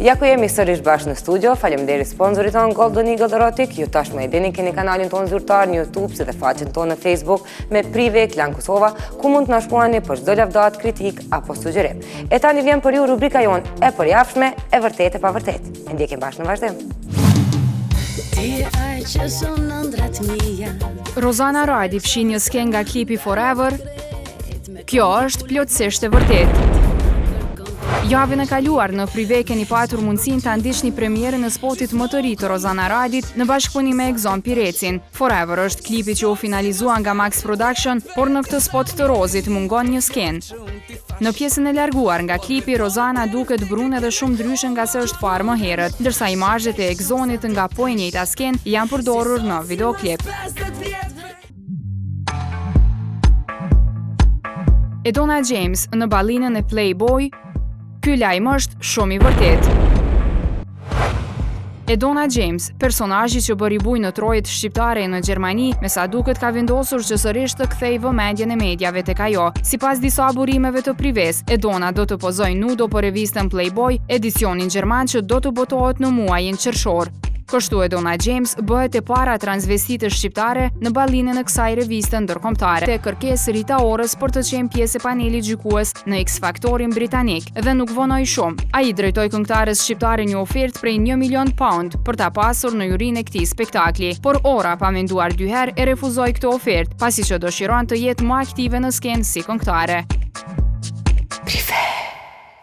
Ja ku jemi sërish bashkë në studio, faleminderit sponsorit tonë Golden Eagle Erotic, ju tashmë e dini keni kanalin tonë zyrtar në YouTube, si dhe faqen tonë në Facebook me Prive Klan Kosova, ku mund të na shkruani për çdo lavdat, kritik apo sugjerim. E tani vjen për ju rubrika jonë e përjafshme, e vërtet e pa vërtet. E ndjekim bashkë në vazhdim. Rozana Radi fshin një sken nga klipi Forever. Kjo është plotësisht e vërtetë. Javën e kaluar në Prive keni patur mundësinë ta ndiqni premierën e spotit më të ri të Rozana Radit në bashkëpunim me Egzon Pirecin. Forever është klipi që u finalizua nga Max Production, por në këtë spot të rozit mungon një sken. Në pjesën e larguar nga klipi, Rozana duket brune dhe shumë ndryshe nga se është parë më herët, ndërsa imazhet e Egzonit nga po e njëjta sken janë përdorur në videoklip. Edona James në ballinën e Playboy. Ky lajm është shumë i vërtetë. Edona James, personazhi që bëri bujë në trojët shqiptare në Gjermani, me sa duket ka vendosur që sërish të kthejë vëmendjen e mediave tek ajo. Sipas disa burimeve të Prives, Edona do të pozojë nudo për revistën Playboy, edicionin gjerman që do të botohet në muajin qershor. Kështu Edona James bëhet e para transvestite shqiptare në ballinën e kësaj reviste ndërkombëtare. Te kërkesë Rita Orës për të qenë pjesë e panelit gjykues në X Factorin britanik dhe nuk vonoi shumë. Ai drejtoi këngëtares shqiptare një ofertë prej 1 milion pound për ta pasur në jurinë e këtij spektakli, por Ora pa menduar dy herë e refuzoi këtë ofertë, pasi që dëshiron të jetë më aktive në skenë si këngëtare.